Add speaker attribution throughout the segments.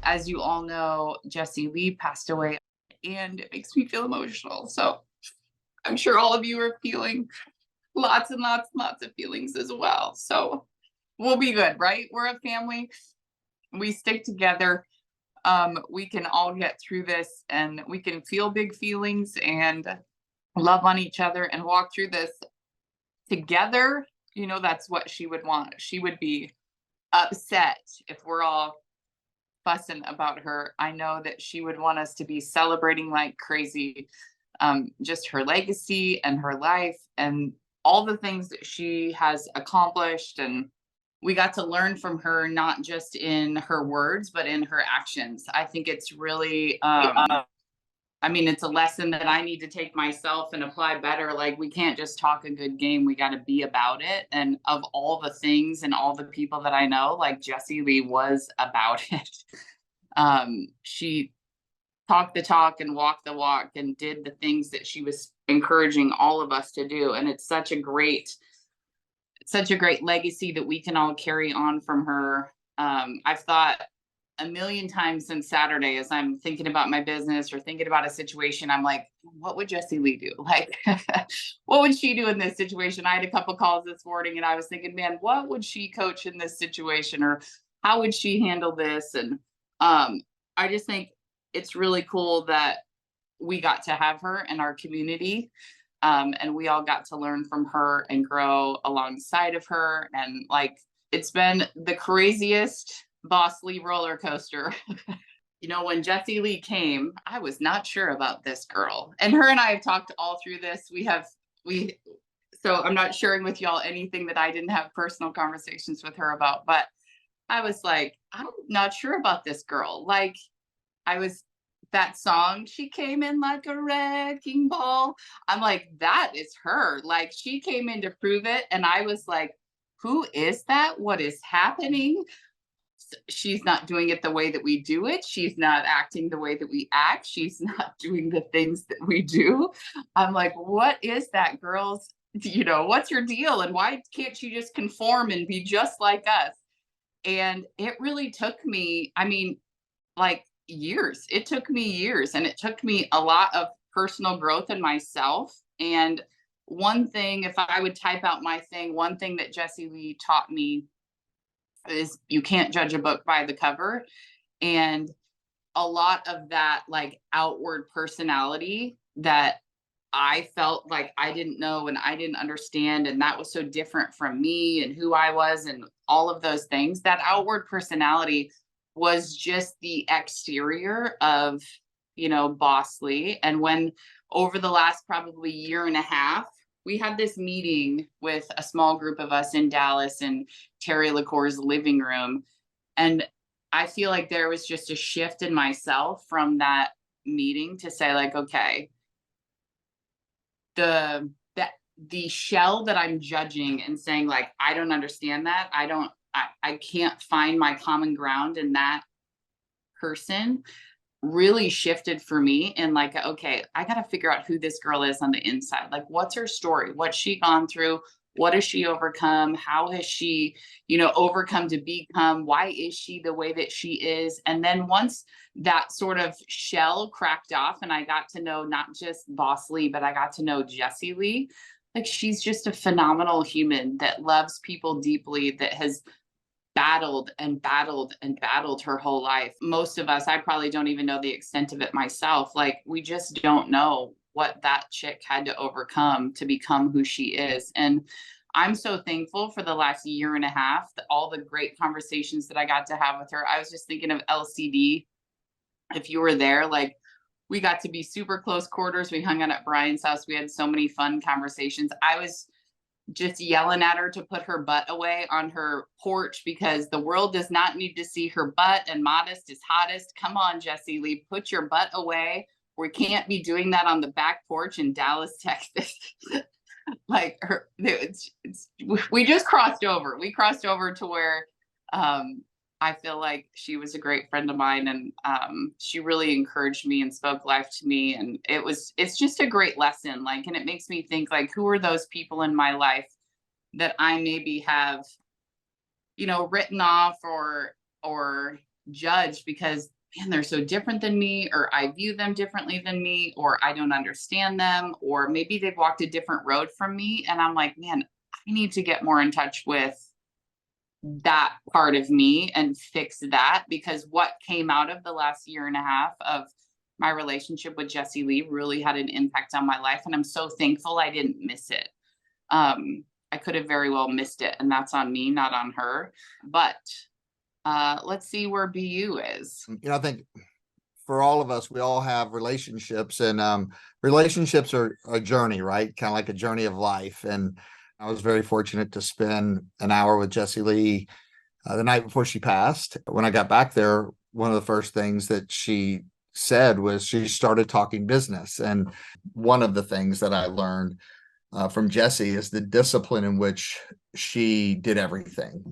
Speaker 1: As you all know, Jessie Lee passed away, and it makes me feel emotional. So I'm sure all of you are feeling lots and lots and lots of feelings as well. So we'll be good, right? We're a family. We stick together. We can all get through this, and we can feel big feelings and love on each other and walk through this together. That's what she would want. She would be upset if we're all fussing about her. I know that she would want us to be celebrating like crazy, just her legacy and her life and all the things that she has accomplished. And we got to learn from her, not just in her words, but in her actions. I think it's really, it's a lesson that I need to take myself and apply better. Like, we can't just talk a good game. We got to be about it. And of all the things and all the people that I know, like, Jessie Lee was about it. She talked the talk and walked the walk and did the things that she was encouraging all of us to do. And it's such a great legacy that we can all carry on from her. I've thought a million times since Saturday, as I'm thinking about my business or thinking about a situation, I'm like, what would Jessie Lee do? Like, what would she do in this situation? I had a couple calls this morning and I was thinking, man, what would she coach in this situation? Or how would she handle this? And I just think it's really cool that we got to have her in our community. And we all got to learn from her and grow alongside of her. And like, it's been the craziest Boss Lee roller coaster. When Jessie Lee came, I was not sure about this girl. And her and I have talked all through this. So I'm not sharing with y'all anything that I didn't have personal conversations with her about, but I was like, I'm not sure about this girl. Like, that song, she came in like a wrecking ball. I'm like, that is her. Like, she came in to prove it. And I was like, who is that? What is happening? She's not doing it the way that we do it. She's not acting the way that we act. She's not doing the things that we do. I'm like, what is that girl's, what's your deal? And why can't you just conform and be just like us? And it really took me, like, years. It took me years, and it took me a lot of personal growth in myself. And one thing, if I would type out my thing, one thing that Jessie Lee taught me is you can't judge a book by the cover. And a lot of that, like, outward personality that I felt like I didn't know and I didn't understand, and that was so different from me and who I was and all of those things, that outward personality was just the exterior of, Boss Lee. And when, over the last probably year and a half, we had this meeting with a small group of us in Dallas in Terry LaCour's living room. And I feel like there was just a shift in myself from that meeting to say, like, okay, the shell that I'm judging and saying, like, I don't understand that. I can't find my common ground in that person, really shifted for me. And like, okay, I got to figure out who this girl is on the inside. Like, what's her story? What's she gone through? What has she overcome? How has she, overcome to become? Why is she the way that she is? And then once that sort of shell cracked off and I got to know not just Boss Lee, but I got to know Jessie Lee, like, she's just a phenomenal human that loves people deeply, that has battled and battled and battled her whole life. Most of us, I probably don't even know the extent of it myself. Like, we just don't know what that chick had to overcome to become who she is. And I'm so thankful for the last year and a half, all the great conversations that I got to have with her. I was just thinking of LCD. If you were there, like, we got to be super close quarters. We hung out at Brian's house. We had so many fun conversations. I was just yelling at her to put her butt away on her porch because the world does not need to see her butt, and modest is hottest. Come on, Jessie Lee, put your butt away. We can't be doing that on the back porch in Dallas, Texas. Like, we just crossed over. We crossed over to where I feel like she was a great friend of mine, and she really encouraged me and spoke life to me. And it's just a great lesson. Like, and it makes me think, like, who are those people in my life that I maybe have, written off or judged because man, they're so different than me, or I view them differently than me, or I don't understand them, or maybe they've walked a different road from me. And I'm like, man, I need to get more in touch with that part of me and fix that, because what came out of the last year and a half of my relationship with Jessie Lee really had an impact on my life. And I'm so thankful I didn't miss it. I could have very well missed it, and that's on me, not on her. But let's see where BU is.
Speaker 2: I think for all of us, we all have relationships, and relationships are a journey, right? Kind of like a journey of life. And I was very fortunate to spend an hour with Jessie Lee the night before she passed. When I got back there, one of the first things that she said was she started talking business. And one of the things that I learned from Jessie is the discipline in which she did everything.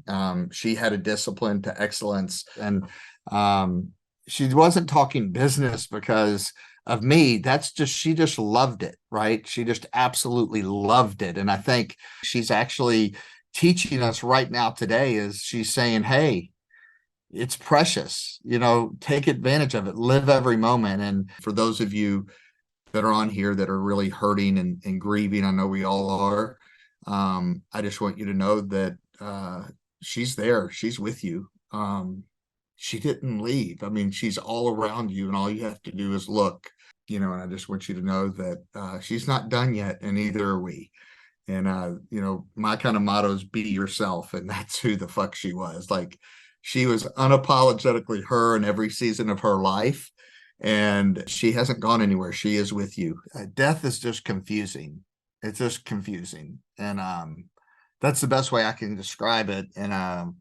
Speaker 2: She had a discipline to excellence, and she wasn't talking business because of me. She just loved it, right? She just absolutely loved it. And I think she's actually teaching us right now today, is she's saying, hey, it's precious, take advantage of it, live every moment. And for those of you that are on here that are really hurting and grieving, I know we all are. I just want you to know that she's there. She's with you. She didn't leave. I mean, she's all around you, and all you have to do is look, and I just want you to know that she's not done yet, and neither are we. And, my kind of motto is be yourself. And that's who the fuck she was. Like, she was unapologetically her in every season of her life. And she hasn't gone anywhere. She is with you. Death is just confusing. It's just confusing. And that's the best way I can describe it. And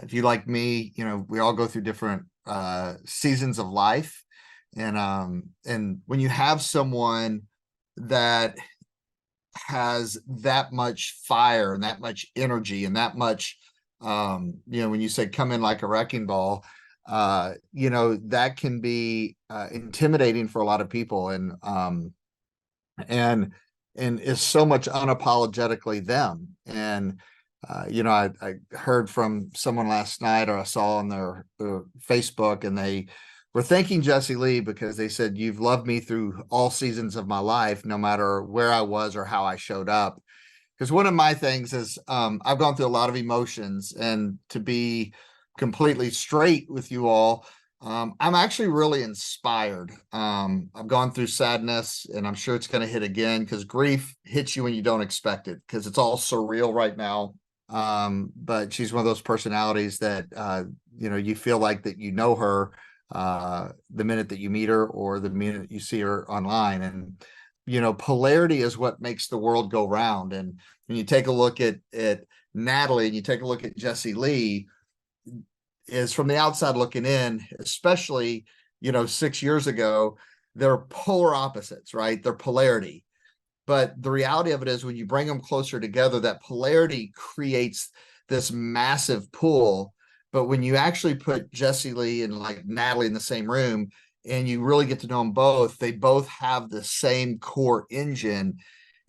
Speaker 2: if you like me, we all go through different seasons of life. And when you have someone that has that much fire and that much energy and that much, when you say come in like a wrecking ball, that can be intimidating for a lot of people, and is so much unapologetically them. And I heard from someone last night, or I saw on their Facebook, and they were thanking Jessie Lee because they said, you've loved me through all seasons of my life, no matter where I was or how I showed up. Because one of my things is I've gone through a lot of emotions, and to be completely straight with you all, I'm actually really inspired. I've gone through sadness, and I'm sure it's going to hit again, because grief hits you when you don't expect it, because it's all surreal right now. But she's one of those personalities that you feel like that her the minute that you meet her, or the minute you see her online. And polarity is what makes the world go round. And when you take a look at Natalie, and you take a look at Jessie Lee, is from the outside looking in, especially 6 years ago, they're polar opposites, right? They're polarity. But the reality of it is, when you bring them closer together, that polarity creates this massive pull. But when you actually put Jessie Lee and like Natalie in the same room, and you really get to know them both, they both have the same core engine,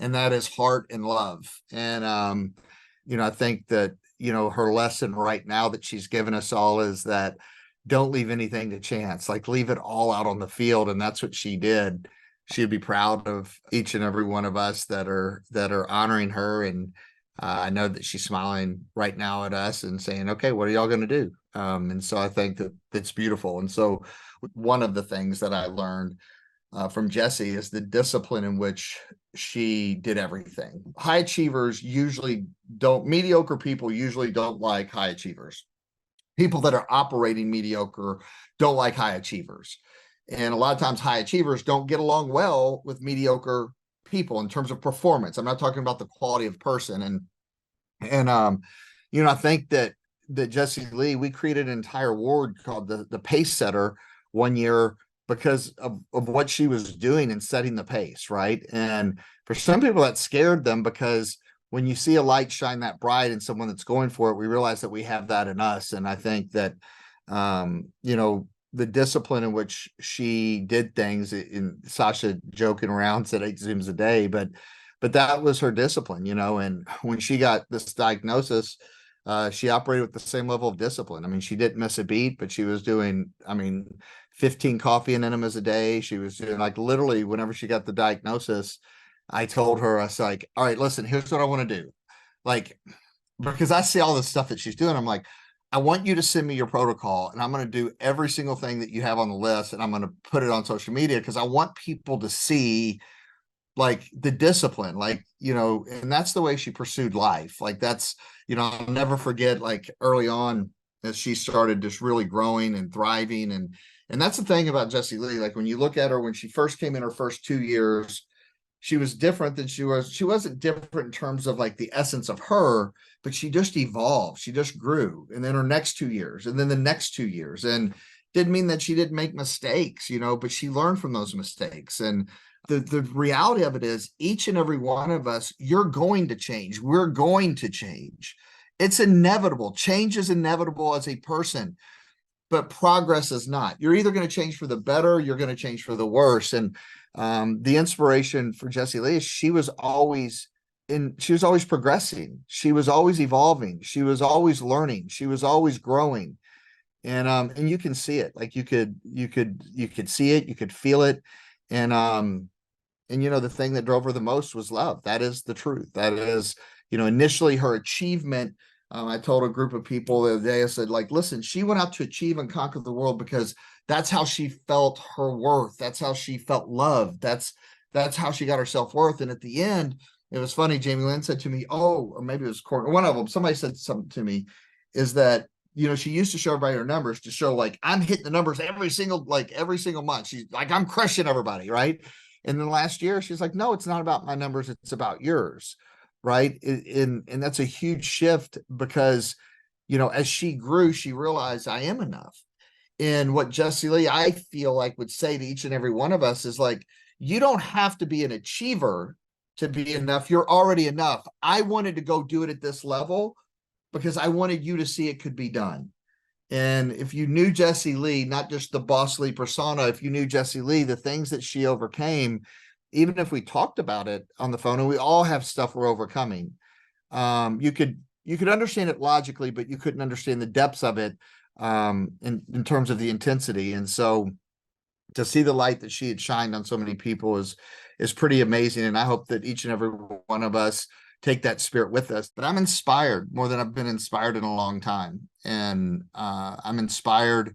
Speaker 2: and that is heart and love. And I think that her lesson right now that she's given us all is that don't leave anything to chance. Like, leave it all out on the field. And that's what she did. She'd be proud of each and every one of us that are honoring her. And I know that she's smiling right now at us and saying, okay, what are y'all going to do? And so I think that it's beautiful. And so one of the things that I learned from Jessie is the discipline in which she did everything. High achievers mediocre people usually don't like high achievers. People that are operating mediocre don't like high achievers. And a lot of times high achievers don't get along well with mediocre people in terms of performance. I'm not talking about the quality of person. And I think that Jessie Lee, we created an entire award called the Pace Setter one year because of what she was doing and setting the pace, right? And for some people that scared them, because when you see a light shine that bright in someone that's going for it, we realize that we have that in us. And I think that the discipline in which she did things, in Sasha joking around said 8 Zooms a day, but that was her discipline, and when she got this diagnosis, she operated with the same level of discipline. I mean, she didn't miss a beat, but she was doing, I mean, 15 coffee and enemas a day. She was doing, like, literally, whenever she got the diagnosis, I told her, I was like, all right, listen, here's what I want to do. Like, because I see all the stuff that she's doing. I'm like, I want you to send me your protocol, and I'm going to do every single thing that you have on the list, and I'm going to put it on social media, because I want people to see, like, the discipline, like, and that's the way she pursued life. Like, that's, I'll never forget, like, early on, as she started just really growing and thriving. And that's the thing about Jessie Lee. Like, when you look at her, when she first came in her first 2 years, she was different than she wasn't different in terms of, like, the essence of her, but she just evolved. She just grew. And then her next 2 years, and then the next 2 years, and didn't mean that she didn't make mistakes, but she learned from those mistakes. And the reality of it is, each and every one of us, you're going to change. We're going to change. It's inevitable. Change is inevitable as a person, but progress is not. You're either going to change for the better, you're going to change for the worse. And the inspiration for Jessie Lee is she was always progressing. She was always evolving. She was always learning. She was always growing. And you can see it. Like, you could see it, you could feel it. And the thing that drove her the most was love. That is the truth. That is, initially her achievement. I told a group of people the other day, I said, like, listen, she went out to achieve and conquer the world because that's how she felt her worth. That's how she felt loved. That's how she got her self-worth. And at the end, it was funny. Jamie Lynn said to me, oh, or maybe it was Courtney, one of them, somebody said something to me, is that, she used to show everybody her numbers to show, like, I'm hitting the numbers every single month. She's like, I'm crushing everybody. Right. And then last year, she's like, no, it's not about my numbers. It's about yours. Right. And that's a huge shift, because, as she grew, she realized, I am enough. And what Jessie Lee, I feel like, would say to each and every one of us is, like, you don't have to be an achiever to be enough. You're already enough. I wanted to go do it at this level because I wanted you to see it could be done. And if you knew Jessie Lee, not just the Boss Lee persona, if you knew Jessie Lee, the things that she overcame, even if we talked about it on the phone, and we all have stuff we're overcoming, you could understand it logically, but you couldn't understand the depths of it, in terms of the intensity. And so to see the light that she had shined on so many people is pretty amazing. And I hope that each and every one of us take that spirit with us. But I'm inspired more than I've been inspired in a long time. And I'm inspired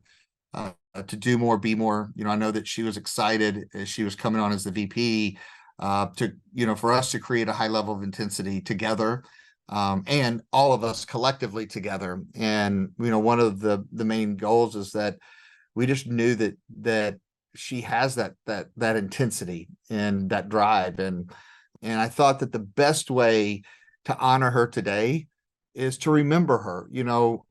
Speaker 2: to do more, be more. I know that she was excited as she was coming on as the VP, for us to create a high level of intensity together, and all of us collectively together. And, one of the main goals is that we just knew that she has that intensity and that drive. And I thought that the best way to honor her today is to remember her.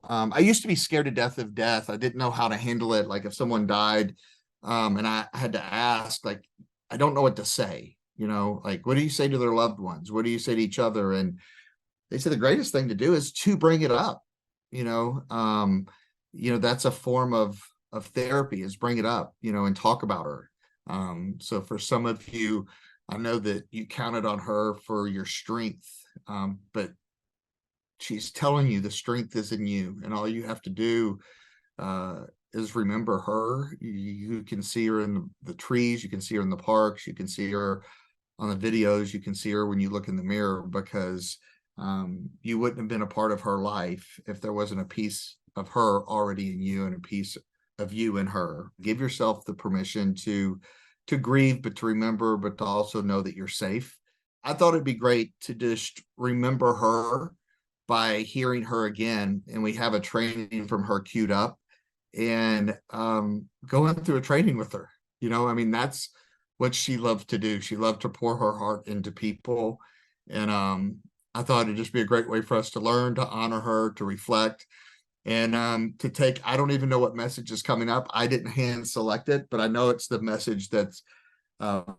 Speaker 2: I used to be scared to death of death. I didn't know how to handle it. Like, if someone died, and I had to ask, like, I don't know what to say, like, what do you say to their loved ones? What do you say to each other? And they said the greatest thing to do is to bring it up. That's a form of therapy, is bring it up, and talk about her. So for some of you, I know that you counted on her for your strength, but she's telling you the strength is in you, and all you have to do is remember her. You can see her in the trees, you can see her in the parks, you can see her on the videos, you can see her when you look in the mirror, because you wouldn't have been a part of her life if there wasn't a piece of her already in you and a piece of you in her. Give yourself the permission to grieve, but to remember, but to also know that you're safe. I thought it'd be great to just remember her by hearing her again, and we have a training from her queued up, and going through a training with her. That's what she loved to do. She loved to pour her heart into people. And I thought it'd just be a great way for us to learn, to honor her, to reflect, and to take, I don't even know what message is coming up. I didn't hand select it, but I know it's the message that's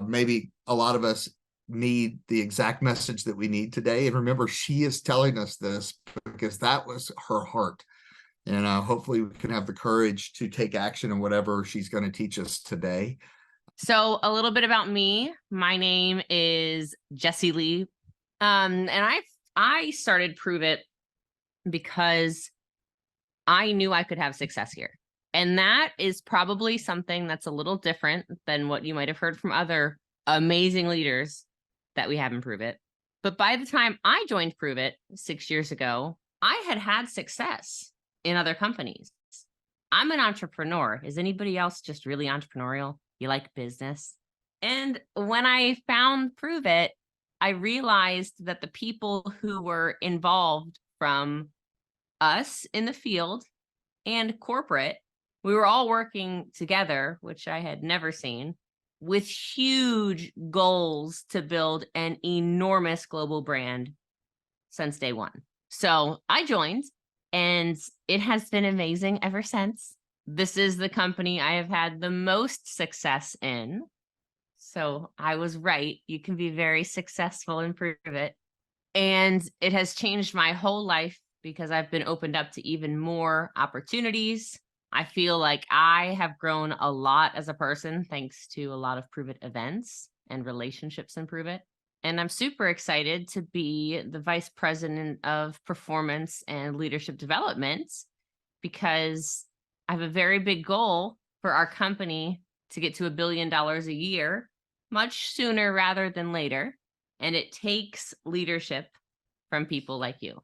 Speaker 2: maybe a lot of us need, the exact message that we need today. And remember, she is telling us this because that was her heart. And hopefully we can have the courage to take action in whatever she's going to teach us today.
Speaker 3: So a little bit about me. My name is Jessie Lee. And I started Prove It because I knew I could have success here. And that is probably something that's a little different than what you might have heard from other amazing leaders that we have in Prove It. But by the time I joined Prove It 6 years ago, I had success in other companies. I'm an entrepreneur. Is anybody else just really entrepreneurial? You like business? And when I found Prove It, I realized that the people who were involved from us in the field and corporate, we were all working together, which I had never seen, with huge goals to build an enormous global brand since day one. So I joined, and it has been amazing ever since. This is the company I have had the most success in. So I was right. You can be very successful and Prove It. And it has changed my whole life because I've been opened up to even more opportunities. I feel like I have grown a lot as a person thanks to a lot of Prove It events and relationships in Prove It. And I'm super excited to be the vice president of performance and leadership development because I have a very big goal for our company to get to $1 billion a year, much sooner rather than later. And it takes leadership from people like you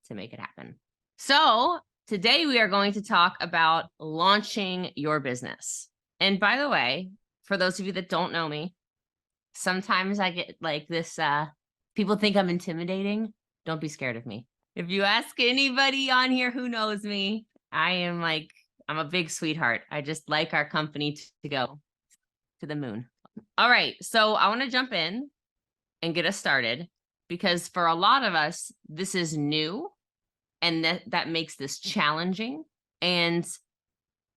Speaker 3: to make it happen. So today we are going to talk about launching your business. And by the way, for those of you that don't know me, sometimes I get like this, people think I'm intimidating. Don't be scared of me. If you ask anybody on here who knows me, I'm a big sweetheart. I just like our company to go to the moon. All right, so I want to jump in and get us started because for a lot of us, this is new and that makes this challenging and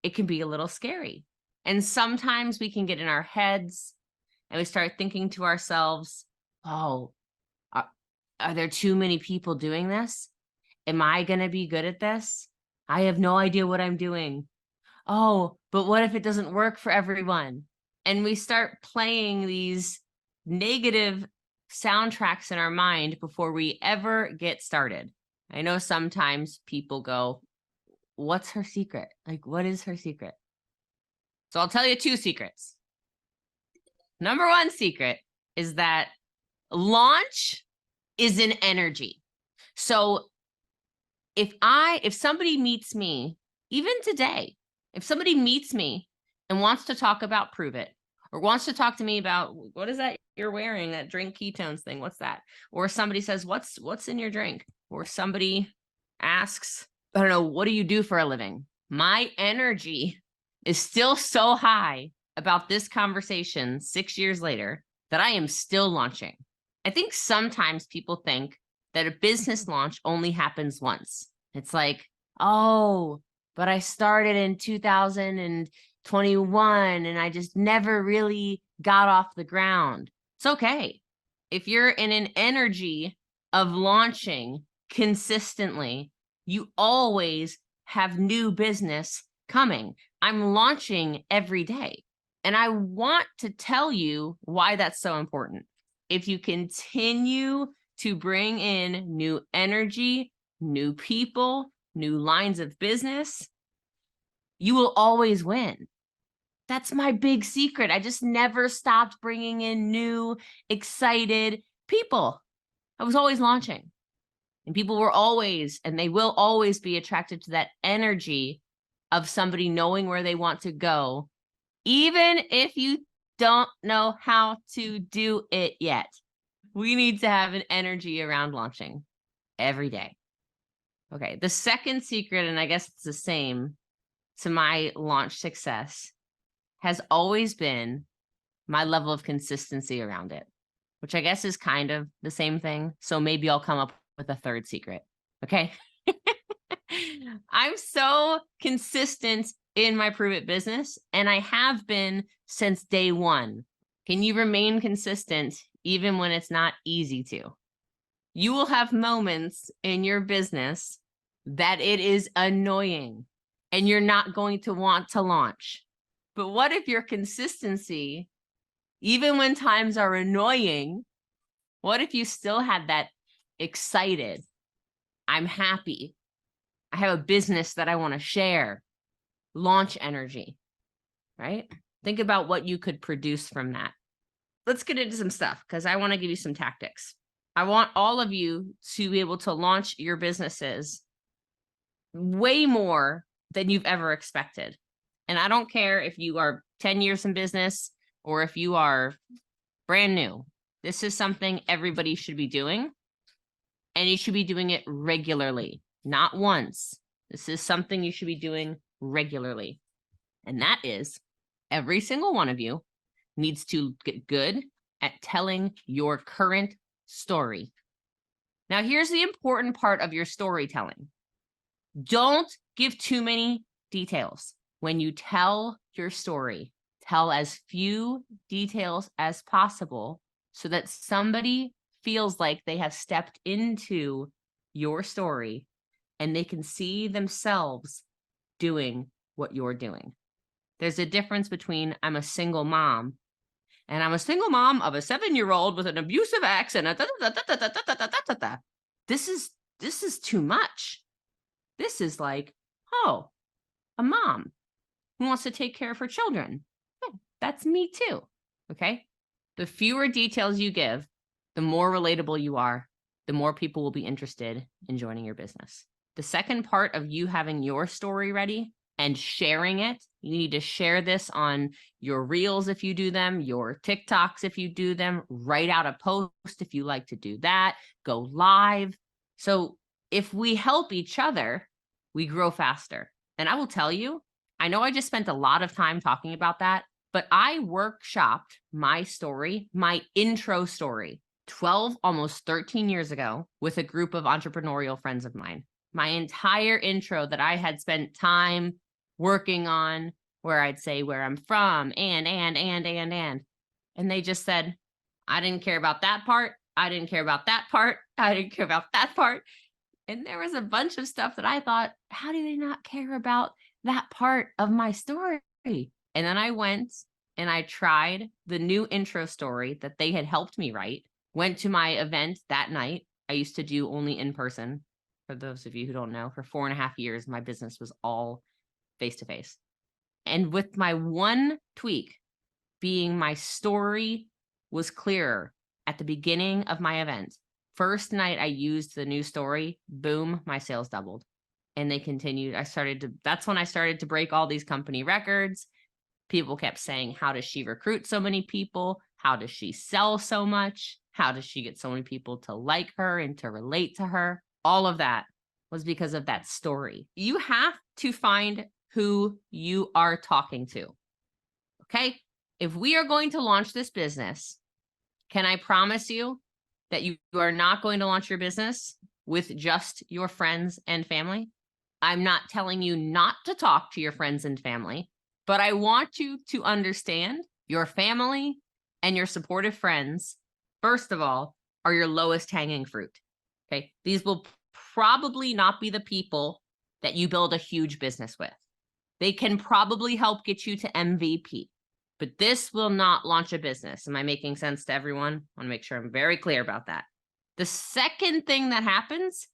Speaker 3: it can be a little scary. And sometimes we can get in our heads and we start thinking to ourselves, oh, are there too many people doing this? Am I going to be good at this? I have no idea what I'm doing. Oh, but what if it doesn't work for everyone? And we start playing these negative soundtracks in our mind before we ever get started. I know sometimes people go, what's her secret? Like, what is her secret? So I'll tell you 2 secrets. Number 1 secret is that launch is an energy. So if somebody meets me, even today, if somebody meets me and wants to talk about Prove It, or wants to talk to me about what is that you're wearing, that drink ketones thing, what's that? Or somebody says, what's in your drink? Or somebody asks, I don't know, what do you do for a living? My energy is still so high about this conversation 6 years later that I am still launching. I think sometimes people think that a business launch only happens once. It's like, oh, but I started in 2021 and I just never really got off the ground. It's okay. If you're in an energy of launching consistently, you always have new business coming. I'm launching every day. And I want to tell you why that's so important. If you continue to bring in new energy, new people, new lines of business, you will always win. That's my big secret. I just never stopped bringing in new, excited people. I was always launching. And people were always, and they will always be attracted to that energy of somebody knowing where they want to go, even if you don't know how to do it yet. We need to have an energy around launching every day. Okay, the second secret, and I guess it's the same to my launch success, has always been my level of consistency around it, which I guess is kind of the same thing. So maybe I'll come up with a third secret. Okay. I'm so consistent in my Prove It business, and I have been since day one. Can you remain consistent even when it's not easy to? You will have moments in your business that it is annoying and you're not going to want to launch. But what if your consistency, even when times are annoying, what if you still had that excited, I'm happy, I have a business that I want to share. Launch energy, right? Think about what you could produce from that. Let's get into some stuff because I want to give you some tactics. I want all of you to be able to launch your businesses way more than you've ever expected. And I don't care if you are 10 years in business or if you are brand new. This is something everybody should be doing. And you should be doing it regularly, not once. This is something you should be doing regularly. And that is every single one of you needs to get good at telling your current story. Now, here's the important part of your storytelling. Don't give too many details. When you tell your story, tell as few details as possible so that somebody feels like they have stepped into your story and they can see themselves doing what you're doing. There's a difference between I'm a single mom and I'm a single mom of a 7-year-old with an abusive ex and this is too much. This is like, oh, a mom who wants to take care of her children. Yeah, that's me too. Okay. The fewer details you give, the more relatable you are, the more people will be interested in joining your business. The second part of you having your story ready and sharing it, you need to share this on your reels if you do them, your TikToks if you do them, write out a post if you like to do that, go live. So if we help each other, we grow faster. And I will tell you, I know I just spent a lot of time talking about that, but I workshopped my story, my intro story, 12, almost 13 years ago with a group of entrepreneurial friends of mine. My entire intro that I had spent time working on, where I'd say where I'm from, and they just said, I didn't care about that part. I didn't care about that part. I didn't care about that part. And there was a bunch of stuff that I thought, how do they not care about that part of my story? And then I went and I tried the new intro story that they had helped me write, went to my event that night. I used to do only in person. For those of you who don't know, for 4.5 years, my business was all face-to-face. And with my one tweak being my story was clearer at the beginning of my event. First night I used the new story, boom, my sales doubled. And they continued. That's when I started to break all these company records. People kept saying, how does she recruit so many people? How does she sell so much? How does she get so many people to like her and to relate to her? All of that was because of that story. You have to find who you are talking to. Okay? If we are going to launch this business, can I promise you that you are not going to launch your business with just your friends and family? I'm not telling you not to talk to your friends and family, but I want you to understand your family and your supportive friends, first of all, are your lowest hanging fruit. Okay. These will probably not be the people that you build a huge business with. They can probably help get you to MVP, but this will not launch a business. Am I making sense to everyone? I want to make sure I'm very clear about that. The second thing that happens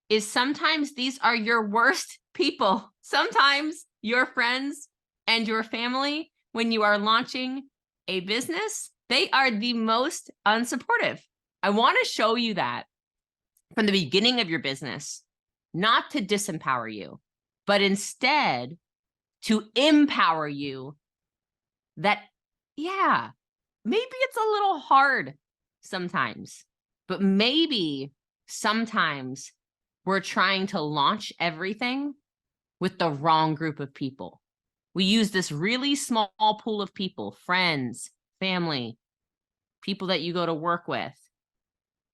Speaker 3: is sometimes these are your worst people. Sometimes your friends and your family, when you are launching a business, they are the most unsupportive. I want to show you that from the beginning of your business, not to disempower you, but instead to empower you that, yeah, maybe it's a little hard sometimes, but maybe sometimes we're trying to launch everything with the wrong group of people. We use this really small pool of people, friends, family, people that you go to work with,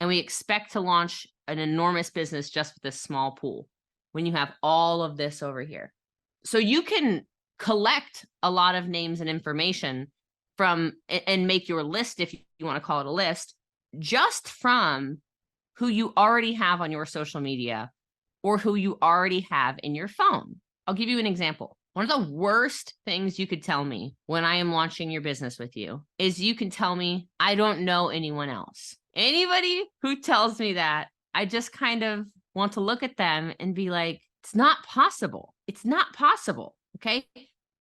Speaker 3: and we expect to launch an enormous business just with this small pool when you have all of this over here. So you can collect a lot of names and information from and make your list, if you want to call it a list, just from who you already have on your social media or who you already have in your phone. I'll give you an example. One of the worst things you could tell me when I am launching your business with you is you can tell me, I don't know anyone else. Anybody who tells me that, I just kind of want to look at them and be like, It's not possible. It's not possible. Okay.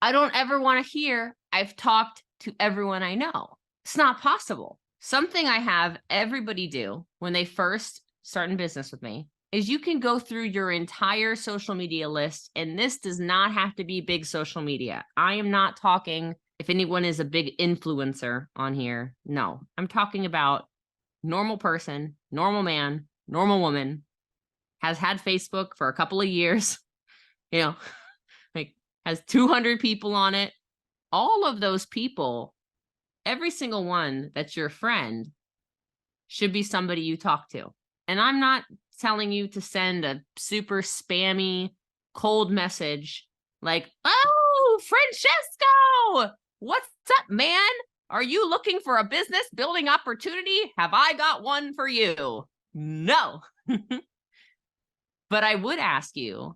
Speaker 3: I don't ever want to hear I've talked to everyone I know. It's not possible. Something I have everybody do when they first start in business with me is you can go through your entire social media list, and this does not have to be big social media. I am not talking if anyone is a big influencer on here. No, I'm talking about normal person, normal man, normal woman, has had Facebook for a couple of years, like has 200 people on it. All of those people, every single one that's your friend should be somebody you talk to. And I'm not telling you to send a super spammy, cold message like, oh, Francesco, what's up, man? Are you looking for a business building opportunity? Have I got one for you? No. But I would ask you,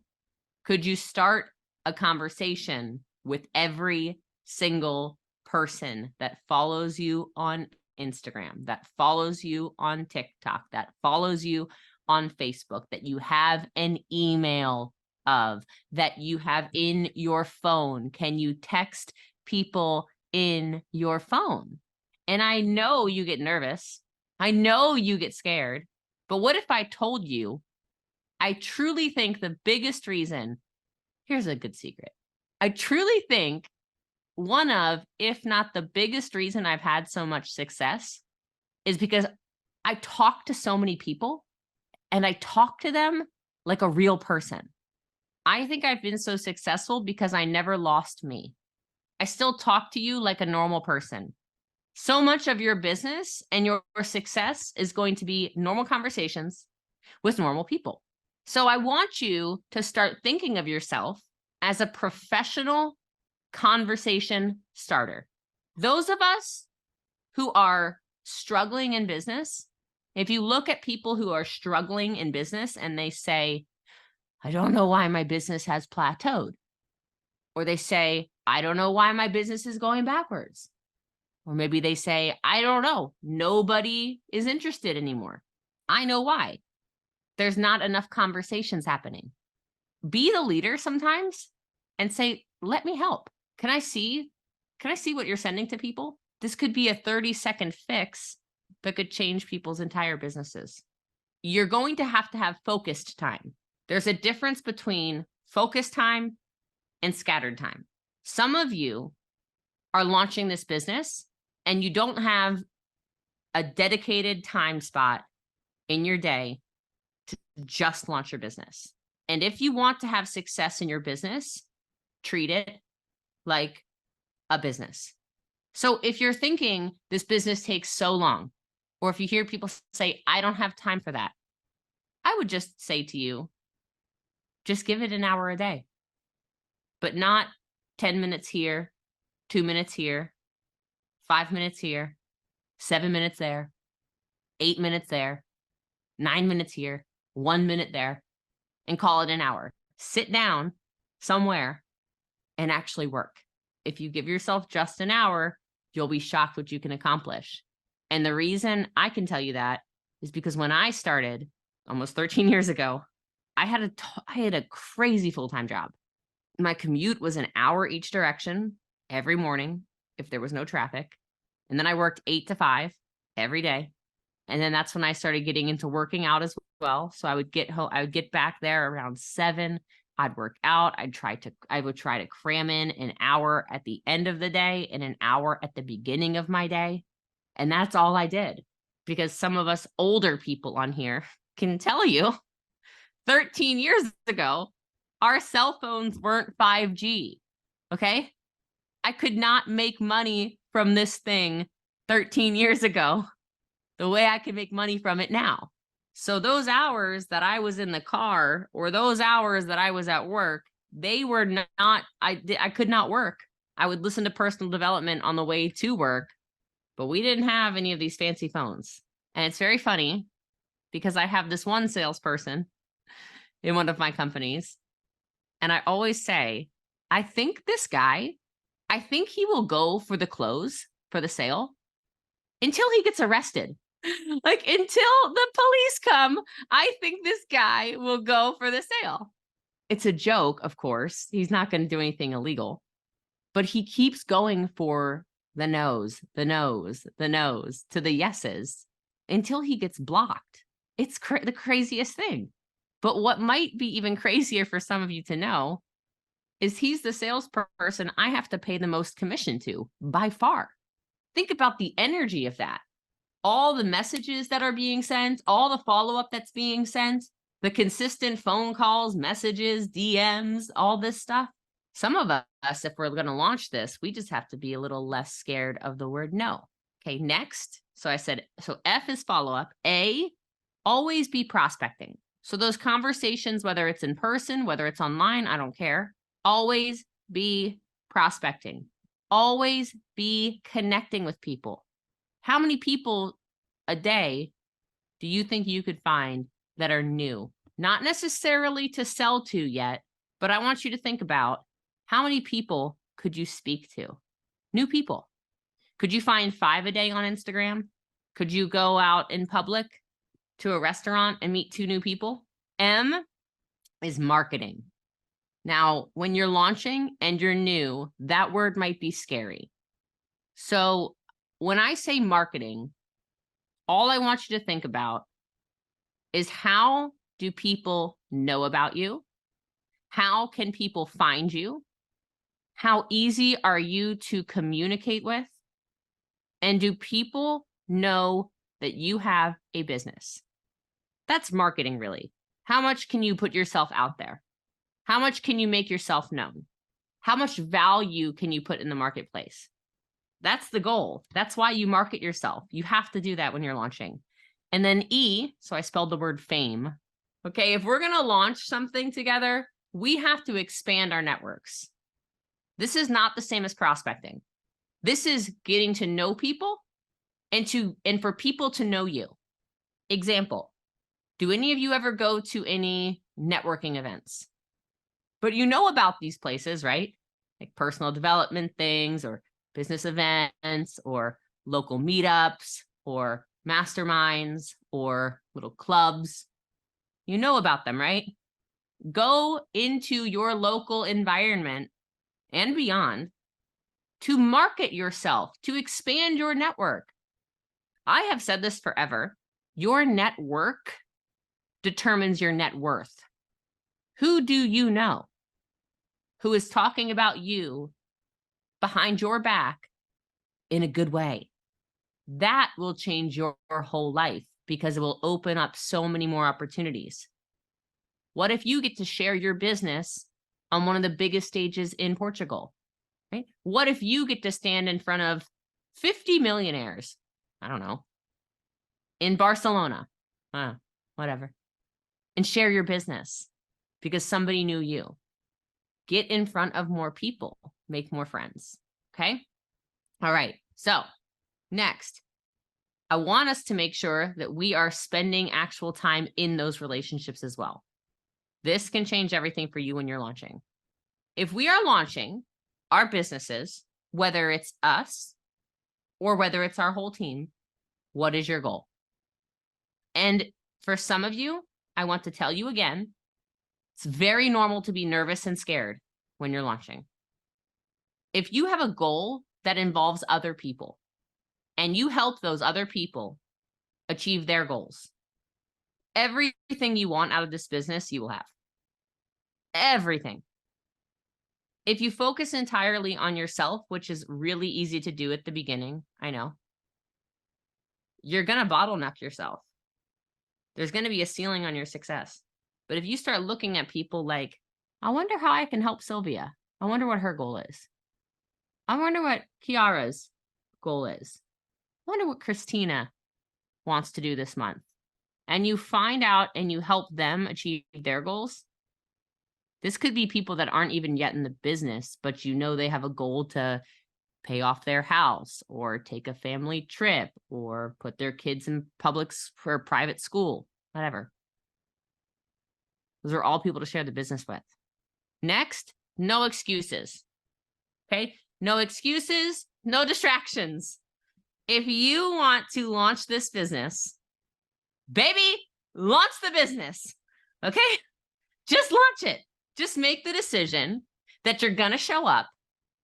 Speaker 3: could you start a conversation with every single person that follows you on Instagram, that follows you on TikTok, that follows you on Facebook, that you have an email of, that you have in your phone? Can you text people in your phone? And I know you get nervous. I know you get scared. But what if I told you, I truly think the biggest reason, here's a good secret. I truly think one of, if not the biggest reason I've had so much success is because I talk to so many people and I talk to them like a real person. I think I've been so successful because I never lost me. I still talk to you like a normal person. So much of your business and your success is going to be normal conversations with normal people. So I want you to start thinking of yourself as a professional conversation starter. Those of us who are struggling in business, if you look at people who are struggling in business and they say, I don't know why my business has plateaued, or they say, I don't know why my business is going backwards, or maybe they say, I don't know, nobody is interested anymore. I know why. There's not enough conversations happening. Be the leader sometimes and say, let me help. Can I see what you're sending to people? This could be a 30-second fix that could change people's entire businesses. You're going to have focused time. There's a difference between focused time and scattered time. Some of you are launching this business and you don't have a dedicated time spot in your day to just launch your business. And if you want to have success in your business, treat it like a business. So if you're thinking this business takes so long, or if you hear people say, I don't have time for that, I would just say to you, just give it an hour a day, but not 10 minutes here, 2 minutes here, 5 minutes here, 7 minutes there, 8 minutes there, 9 minutes here, 1 minute there, and call it an hour. Sit down somewhere and actually work. If you give yourself just an hour, you'll be shocked what you can accomplish. And the reason I can tell you that is because when I started almost 13 years ago, I had a crazy full-time job. My commute was an hour each direction every morning if there was no traffic. And then I worked 8 to 5 every day. And then that's when I started getting into working out as well. So I would get home, I would get back there around 7. I'd work out. I would try to cram in an hour at the end of the day and an hour at the beginning of my day. And that's all I did, because some of us older people on here can tell you 13 years ago, our cell phones weren't 5G. Okay. I could not make money from this thing 13 years ago the way I can make money from it now. So those hours that I was in the car or those hours that I was at work, they were not, I could not work. I would listen to personal development on the way to work, but we didn't have any of these fancy phones. And it's very funny because I have this one salesperson in one of my companies. And I always say, I think he will go for the close for the sale until he gets arrested. Like until the police come, I think this guy will go for the sale. It's a joke, of course. He's not going to do anything illegal, but he keeps going for the no's, the no's, the no's to the yeses until he gets blocked. It's the craziest thing. But what might be even crazier for some of you to know is he's the salesperson I have to pay the most commission to by far. Think about the energy of that. All the messages that are being sent, all the follow-up that's being sent, the consistent phone calls, messages, DMs, all this stuff. Some of us, if we're going to launch this, we just have to be a little less scared of the word no. Okay, next. So I said, so F is follow-up. A, always be prospecting. So those conversations, whether it's in person, whether it's online, I don't care. Always be prospecting. Always be connecting with people. How many people a day do you think you could find that are new? Not necessarily to sell to yet, but I want you to think about how many people could you speak to? New people. Could you find 5 a day on Instagram? Could you go out in public to a restaurant and meet 2 new people? M is marketing. Now, when you're launching and you're new, that word might be scary. So when I say marketing, all I want you to think about is how do people know about you? How can people find you? How easy are you to communicate with? And do people know that you have a business? That's marketing, really. How much can you put yourself out there? How much can you make yourself known? How much value can you put in the marketplace? That's the goal. That's why you market yourself. You have to do that when you're launching. And then E, so I spelled the word fame. Okay, if we're going to launch something together, we have to expand our networks. This is not the same as prospecting. This is getting to know people and for people to know you. Example, do any of you ever go to any networking events? But you know about these places, right? Like personal development things or business events or local meetups or masterminds or little clubs. You know about them, right? Go into your local environment and beyond to market yourself, to expand your network. I have said this forever. Your network determines your net worth. Who do you know who is talking about you behind your back in a good way? That will change your whole life because it will open up so many more opportunities. What if you get to share your business on one of the biggest stages in Portugal, right? What if you get to stand in front of 50 millionaires, I don't know, in Barcelona, whatever, and share your business because somebody knew you? Get in front of more people, make more friends, okay? All right, so next, I want us to make sure that we are spending actual time in those relationships as well. This can change everything for you when you're launching. If we are launching our businesses, whether it's us or whether it's our whole team, what is your goal? And for some of you, I want to tell you again, it's very normal to be nervous and scared when you're launching. If you have a goal that involves other people and you help those other people achieve their goals, everything you want out of this business, you will have. Everything. If you focus entirely on yourself, which is really easy to do at the beginning, I know, you're going to bottleneck yourself. There's going to be a ceiling on your success. But if you start looking at people like, I wonder how I can help Sylvia. I wonder what her goal is. I wonder what Kiara's goal is. I wonder what Christina wants to do this month. And you find out and you help them achieve their goals. This could be people that aren't even yet in the business, but you know they have a goal to pay off their house or take a family trip or put their kids in public or private school, whatever. Those are all people to share the business with. Next, no excuses. Okay? No excuses, no distractions. If you want to launch this business, baby, launch the business. Okay? Just launch it. Just make the decision that you're going to show up,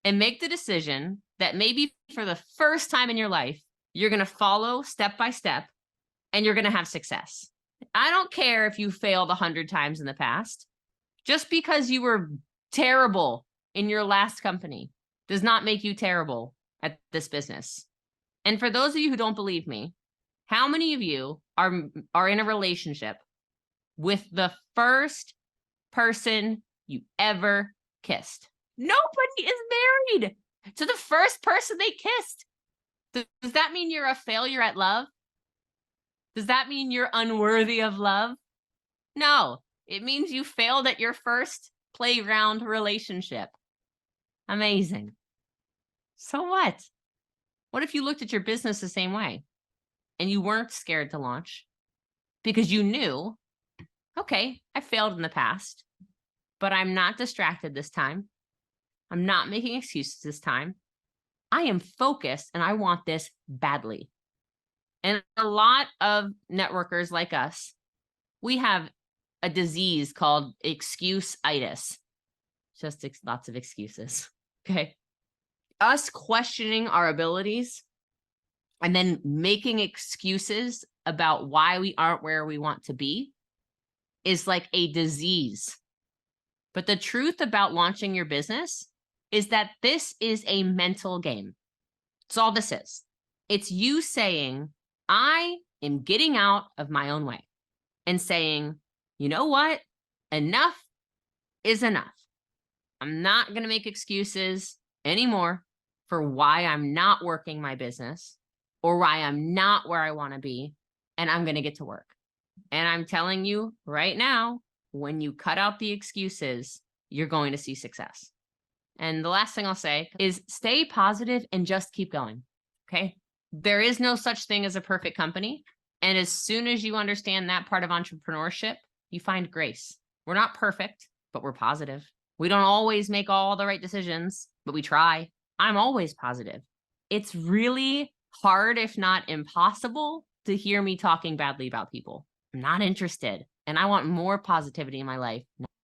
Speaker 3: and make the decision that maybe for the first time in your life, you're going to follow step by step and you're going to have success. I don't care if you failed 100 times in the past. Just because you were terrible in your last company does not make you terrible at this business. And for those of you who don't believe me, how many of you are in a relationship with the first person you ever kissed? Nobody is married to the first person they kissed. Does that mean you're a failure at love? Does that mean you're unworthy of love? No, it means you failed at your first playground relationship. Amazing. So what? What if you looked at your business the same way and you weren't scared to launch because you knew, okay, I failed in the past, but I'm not distracted this time. I'm not making excuses this time. I am focused and I want this badly. And a lot of networkers like us, we have a disease called excuse-itis. Just lots of excuses. Okay. Us questioning our abilities and then making excuses about why we aren't where we want to be is like a disease. But the truth about launching your business is that this is a mental game. That's all this is. It's you saying, I am getting out of my own way and saying, you know what? Enough is enough. I'm not going to make excuses anymore for why I'm not working my business or why I'm not where I want to be. And I'm going to get to work. And I'm telling you right now, when you cut out the excuses, you're going to see success. And the last thing I'll say is stay positive and just keep going. Okay. There is no such thing as a perfect company. And as soon as you understand that part of entrepreneurship, you find grace. We're not perfect, but we're positive. We don't always make all the right decisions, but we try. I'm always positive. It's really hard, if not impossible, to hear me talking badly about people. I'm not interested. And I want more positivity in my life,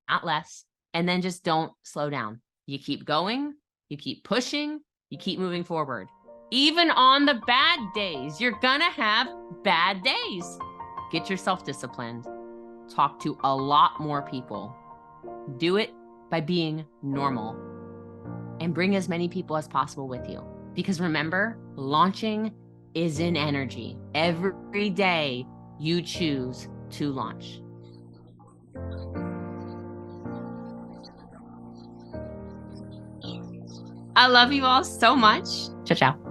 Speaker 3: not less. And then just don't slow down. You keep going, you keep pushing, you keep moving forward. Even on the bad days, you're gonna have bad days. Get yourself disciplined. Talk to a lot more people. Do it by being normal. And bring as many people as possible with you. Because remember, launching is in energy. Every day you choose to launch. I love you all so much. Ciao, ciao.